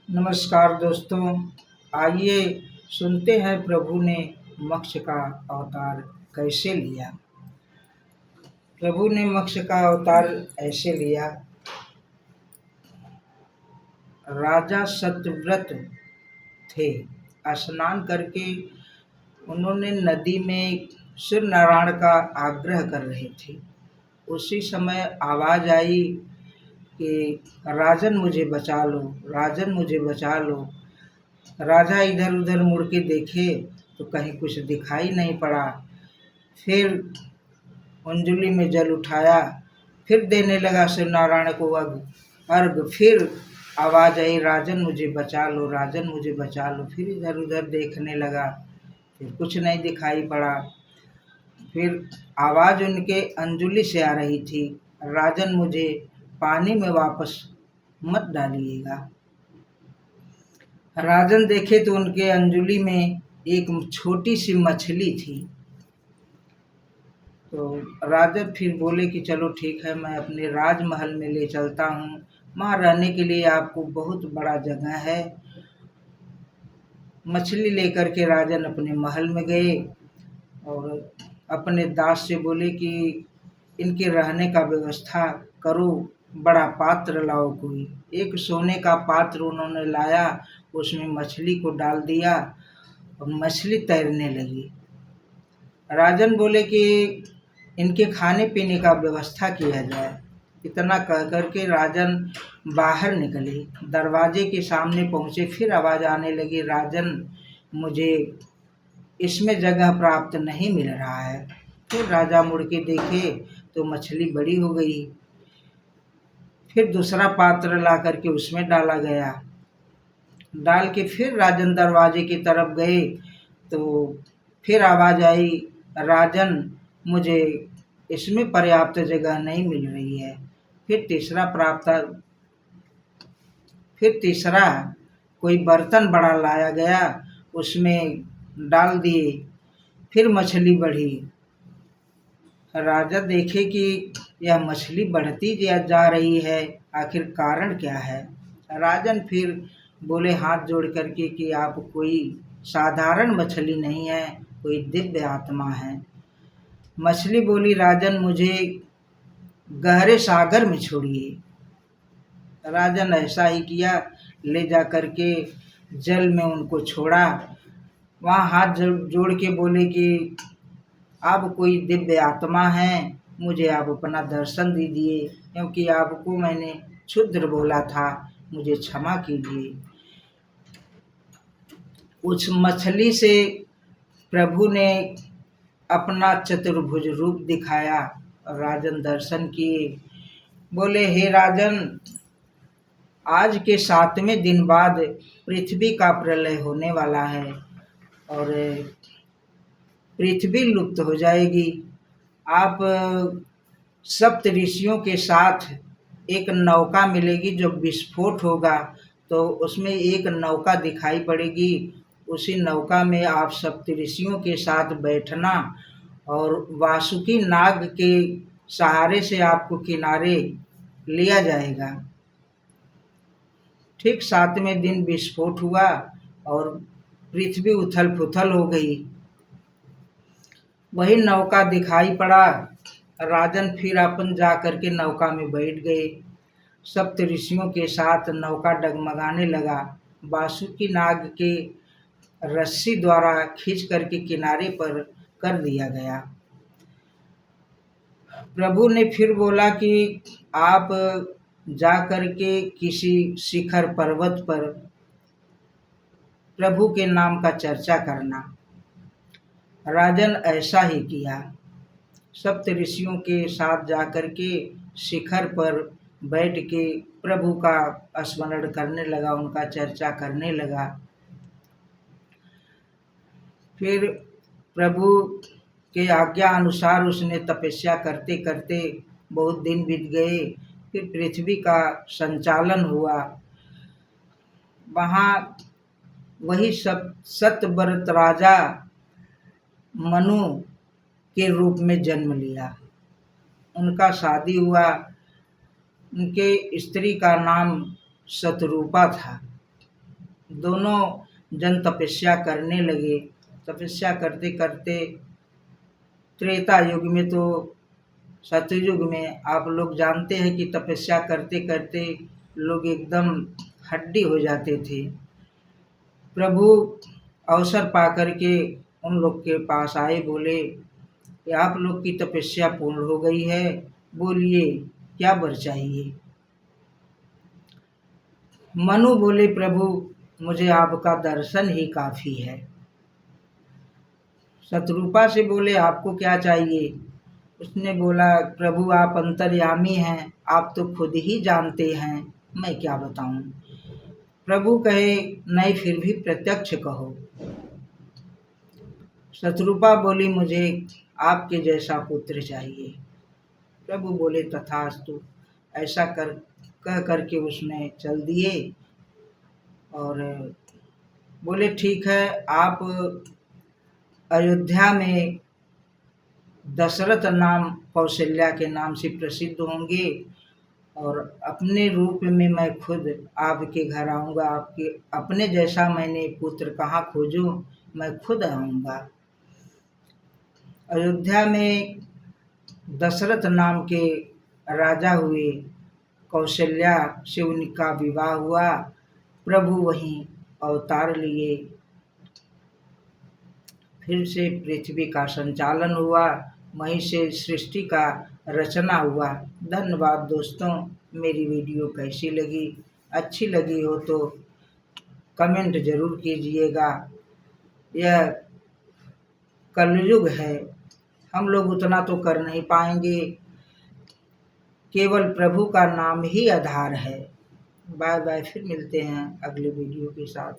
नमस्कार दोस्तों, आइए सुनते हैं प्रभु ने मोक्ष का अवतार कैसे लिया। प्रभु ने मोक्ष का अवतार ऐसे लिया। राजा सत्यव्रत थे। स्नान करके उन्होंने नदी में सूर्य नारायण का आग्रह कर रहे थे। उसी समय आवाज़ आई कि राजन मुझे बचा लो, राजन मुझे बचा लो। राजा इधर उधर मुड़ के देखे तो कहीं कुछ दिखाई नहीं पड़ा। फिर अंजुलि में जल उठाया, फिर देने लगा सूर्य नारायण को अर्घ। फिर आवाज़ आई, राजन मुझे बचा लो, राजन मुझे बचा लो। फिर इधर उधर देखने लगा, फिर कुछ नहीं दिखाई पड़ा। फिर आवाज़ उनके अंजुलि से आ रही थी, राजन मुझे पानी में वापस मत डालिएगा। राजन देखे तो उनके अंजुलि में एक छोटी सी मछली थी। तो राजन फिर बोले कि चलो ठीक है, मैं अपने राजमहल में ले चलता हूँ, वहाँ रहने के लिए आपको बहुत बड़ा जगह है। मछली लेकर के राजन अपने महल में गए और अपने दास से बोले कि इनके रहने का व्यवस्था करो, बड़ा पात्र लाओ कोई। एक सोने का पात्र उन्होंने लाया, उसमें मछली को डाल दिया और मछली तैरने लगी। राजन बोले कि इनके खाने पीने का व्यवस्था किया जाए। इतना कह कर के राजन बाहर निकले, दरवाजे के सामने पहुँचे। फिर आवाज़ आने लगी, राजन मुझे इसमें जगह प्राप्त नहीं मिल रहा है। फिर राजा मुड़ के देखे तो मछली बड़ी हो गई। फिर दूसरा पात्र ला करके उसमें डाला गया। डाल के फिर राजन दरवाजे की तरफ गए तो फिर आवाज़ आई, राजन मुझे इसमें पर्याप्त जगह नहीं मिल रही है। फिर तीसरा कोई बर्तन बड़ा लाया गया, उसमें डाल दिए। फिर मछली बढ़ी। राजा देखे कि यह मछली बढ़ती जा रही है, आखिर कारण क्या है। राजन फिर बोले हाथ जोड़ करके कि आप कोई साधारण मछली नहीं है, कोई दिव्य आत्मा है। मछली बोली, राजन मुझे गहरे सागर में छोड़िए। राजन ऐसा ही किया, ले जा करके जल में उनको छोड़ा। वहाँ हाथ जोड़ के बोले कि आप कोई दिव्य आत्मा हैं, मुझे आप अपना दर्शन दीजिए, क्योंकि आपको मैंने क्षुद्र बोला था, मुझे क्षमा कीजिए। उस मछली से प्रभु ने अपना चतुर्भुज रूप दिखाया और राजन दर्शन किए। बोले, हे राजन, आज के 7वें दिन बाद पृथ्वी का प्रलय होने वाला है और पृथ्वी लुप्त हो जाएगी। आप सप्त ऋषियों के साथ एक नौका मिलेगी, जो विस्फोट होगा तो उसमें एक नौका दिखाई पड़ेगी। उसी नौका में आप सप्त ऋषियों के साथ बैठना और वासुकी नाग के सहारे से आपको किनारे लिया जाएगा। ठीक 7वें दिन विस्फोट हुआ और पृथ्वी उथल पुथल हो गई। वही नौका दिखाई पड़ा। राजन फिर अपन जा कर के नौका में बैठ गए। सप्त ऋषियों के साथ नौका डगमगाने लगा। वासुकी नाग के रस्सी द्वारा खींच करके किनारे पर कर दिया गया। प्रभु ने फिर बोला कि आप जा कर के किसी शिखर पर्वत पर प्रभु के नाम का चर्चा करना। राजन ऐसा ही किया। सप्त ऋषियों के साथ जाकर के शिखर पर बैठ के प्रभु का स्मरण करने लगा, उनका चर्चा करने लगा। फिर प्रभु के आज्ञा अनुसार उसने तपस्या करते करते बहुत दिन बीत गए। फिर पृथ्वी का संचालन हुआ। वहाँ वही सत्यव्रत राजा मनु के रूप में जन्म लिया। उनका शादी हुआ। उनके स्त्री का नाम शतरूपा था। दोनों जन तपस्या करने लगे। तपस्या करते करते त्रेता युग में तो सतयुग में आप लोग जानते हैं कि तपस्या करते करते लोग एकदम हड्डी हो जाते थे। प्रभु अवसर पा कर के उन लोग के पास आए, बोले कि आप लोग की तपस्या पूर्ण हो गई है, बोलिए क्या वर चाहिए। मनु बोले, प्रभु मुझे आपका दर्शन ही काफ़ी है। शत्रुपा से बोले, आपको क्या चाहिए। उसने बोला, प्रभु आप अंतर्यामी हैं, आप तो खुद ही जानते हैं, मैं क्या बताऊं। प्रभु कहे, नहीं फिर भी प्रत्यक्ष कहो। शत्रुपा बोली, मुझे आपके जैसा पुत्र चाहिए। प्रभु बोले, तथास्तु। ऐसा कह करके उसने चल दिए और बोले, ठीक है, आप अयोध्या में दशरथ नाम कौशल्या के नाम से प्रसिद्ध होंगे और अपने रूप में मैं खुद आपके घर आऊँगा। आपके अपने जैसा मैंने पुत्र कहाँ खोजूं, मैं खुद आऊँगा। अयोध्या में दशरथ नाम के राजा हुए, कौशल्या से उनका विवाह हुआ। प्रभु वहीं अवतार लिए, फिर से पृथ्वी का संचालन हुआ, वहीं से सृष्टि का रचना हुआ। धन्यवाद दोस्तों। मेरी वीडियो कैसी लगी, अच्छी लगी हो तो कमेंट ज़रूर कीजिएगा। यह कलयुग है, हम लोग उतना तो कर नहीं पाएंगे, केवल प्रभु का नाम ही आधार है। बाय बाय, फिर मिलते हैं अगले वीडियो के साथ।